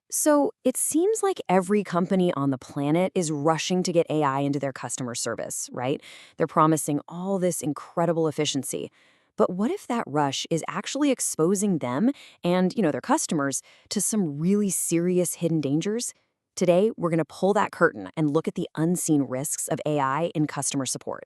So it seems like every company on the planet is rushing to get AI into their customer service, right? They're promising all this incredible efficiency. But what if that rush is actually exposing them and, their customers to some really serious hidden dangers? Today, we're going to pull that curtain and look at the unseen risks of AI in customer support.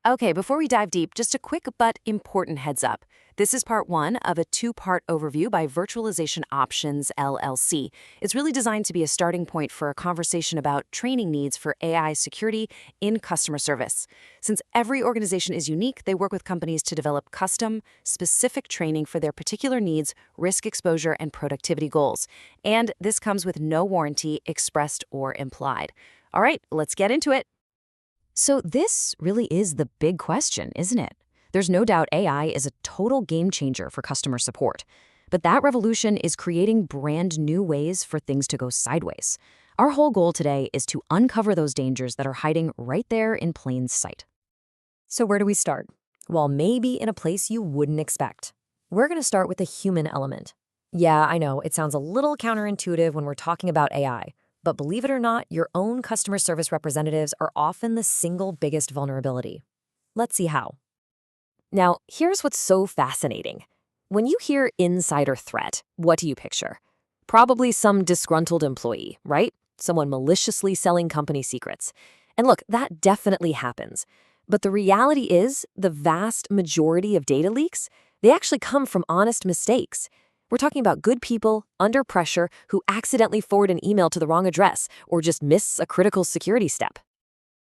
Okay, before we dive deep, just a quick but important heads up. This is part one of a two-part overview by Virtualization Options LLC. It's really designed to be a starting point for a conversation about training needs for AI security in customer service. Since every organization is unique, they work with companies to develop custom, specific training for their particular needs, risk exposure, and productivity goals. And this comes with no warranty expressed or implied. All right, let's get into it. So this really is the big question, isn't it? There's no doubt AI is a total game changer for customer support. But that revolution is creating brand new ways for things to go sideways. Our whole goal today is to uncover those dangers that are hiding right there in plain sight. So where do we start? Well, maybe in a place you wouldn't expect. We're going to start with the human element. Yeah, I know, it sounds a little counterintuitive when we're talking about AI. But believe it or not, your own customer service representatives are often the single biggest vulnerability. Let's see how. Now, here's what's so fascinating. When you hear insider threat, what do you picture? Probably some disgruntled employee, right? Someone maliciously selling company secrets. And look, that definitely happens. But the reality is, the vast majority of data leaks, they actually come from honest mistakes. We're talking about good people, under pressure, who accidentally forward an email to the wrong address or just miss a critical security step.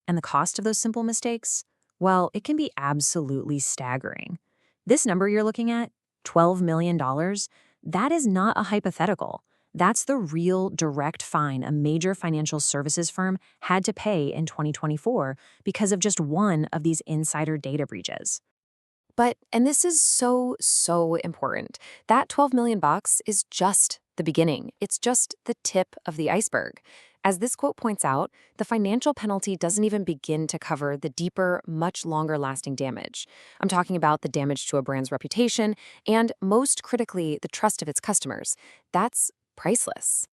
And the cost of those simple mistakes? Well, it can be absolutely staggering. This number you're looking at, $12 million, that is not a hypothetical. That's the real direct fine a major financial services firm had to pay in 2024 because of just one of these insider data breaches. But, and this is so important, that 12 million bucks is just the beginning. It's just the tip of the iceberg. As this quote points out, the financial penalty doesn't even begin to cover the deeper, much longer lasting damage. I'm talking about the damage to a brand's reputation and, most critically, the trust of its customers. That's priceless.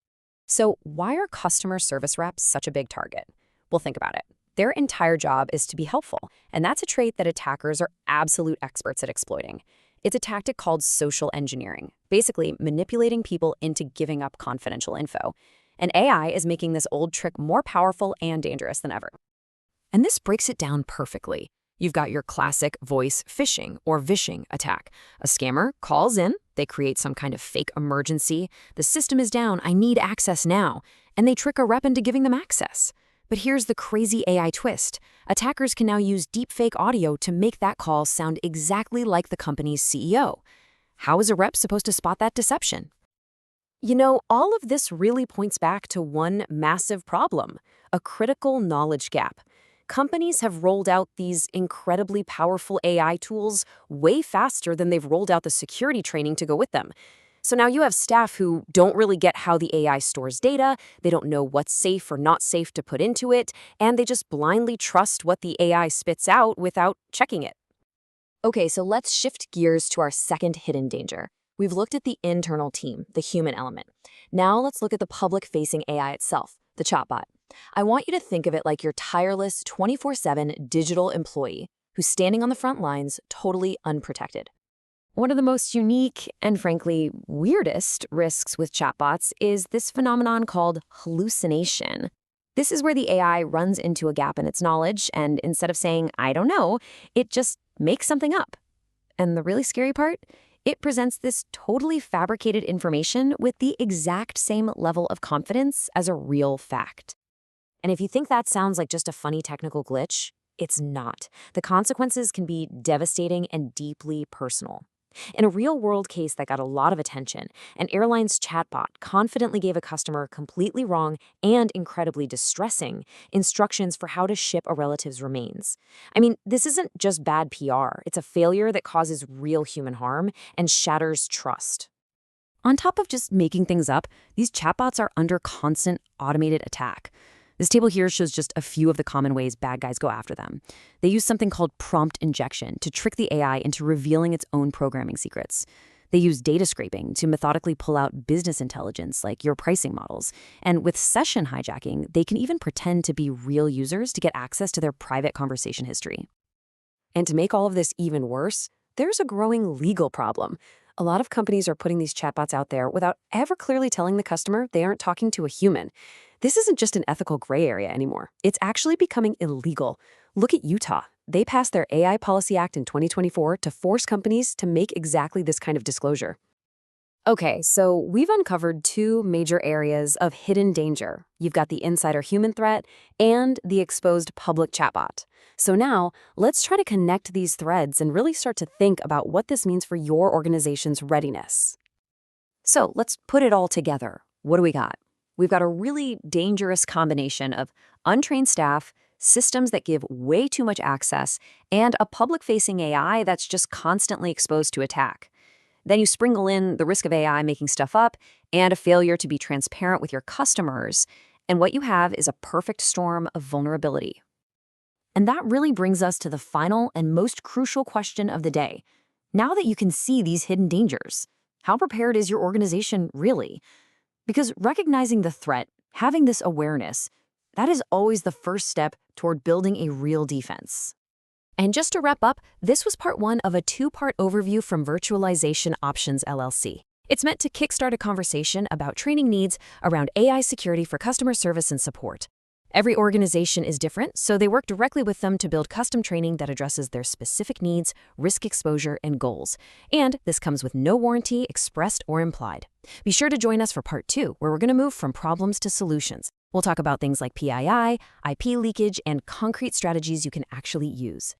So why are customer service reps such a big target? Well, think about it. Their entire job is to be helpful, and that's a trait that attackers are absolute experts at exploiting. It's a tactic called social engineering, basically manipulating people into giving up confidential info. And AI is making this old trick more powerful and dangerous than ever. And this breaks it down perfectly. You've got your classic voice phishing or vishing attack. A scammer calls in, they create some kind of fake emergency. The system is down, I need access now. And they trick a rep into giving them access. But here's the crazy AI twist. Attackers can now use deepfake audio to make that call sound exactly like the company's CEO. How is a rep supposed to spot that deception? All of this really points back to one massive problem, a critical knowledge gap. Companies have rolled out these incredibly powerful AI tools way faster than they've rolled out the security training to go with them. So now you have staff who don't really get how the AI stores data, they don't know what's safe or not safe to put into it, and they just blindly trust what the AI spits out without checking it. Okay, so let's shift gears to our second hidden danger. We've looked at the internal team, the human element. Now let's look at the public-facing AI itself, the chatbot. I want you to think of it like your tireless 24/7 digital employee who's standing on the front lines, totally unprotected. One of the most unique and frankly weirdest risks with chatbots is this phenomenon called hallucination. This is where the AI runs into a gap in its knowledge and instead of saying, I don't know, it just makes something up. And the really scary part? It presents this totally fabricated information with the exact same level of confidence as a real fact. And if you think that sounds like just a funny technical glitch, it's not. The consequences can be devastating and deeply personal. In a real-world case that got a lot of attention, an airline's chatbot confidently gave a customer completely wrong and incredibly distressing instructions for how to ship a relative's remains. I mean, this isn't just bad PR. It's a failure that causes real human harm and shatters trust. On top of just making things up, these chatbots are under constant automated attack. This table here shows just a few of the common ways bad guys go after them. They use something called prompt injection to trick the AI into revealing its own programming secrets. They use data scraping to methodically pull out business intelligence like your pricing models. And with session hijacking, they can even pretend to be real users to get access to their private conversation history. And to make all of this even worse, there's a growing legal problem. A lot of companies are putting these chatbots out there without ever clearly telling the customer they aren't talking to a human. This isn't just an ethical gray area anymore. It's actually becoming illegal. Look at Utah. They passed their AI Policy Act in 2024 to force companies to make exactly this kind of disclosure. Okay, so we've uncovered two major areas of hidden danger. You've got the insider human threat and the exposed public chatbot. So now, let's try to connect these threads and really start to think about what this means for your organization's readiness. So let's put it all together. What do we got? We've got a really dangerous combination of untrained staff, systems that give way too much access, and a public-facing AI that's just constantly exposed to attack. Then you sprinkle in the risk of AI making stuff up and a failure to be transparent with your customers, and what you have is a perfect storm of vulnerability. And that really brings us to the final and most crucial question of the day. Now that you can see these hidden dangers, how prepared is your organization really? Because recognizing the threat, having this awareness, that is always the first step toward building a real defense. And just to wrap up, this was part one of a two-part overview from Virtualization Options LLC. It's meant to kickstart a conversation about training needs around AI security for customer service and support. Every organization is different, so they work directly with them to build custom training that addresses their specific needs, risk exposure, and goals. And this comes with no warranty, expressed or implied. Be sure to join us for part two, where we're going to move from problems to solutions. We'll talk about things like PII, IP leakage, and concrete strategies you can actually use.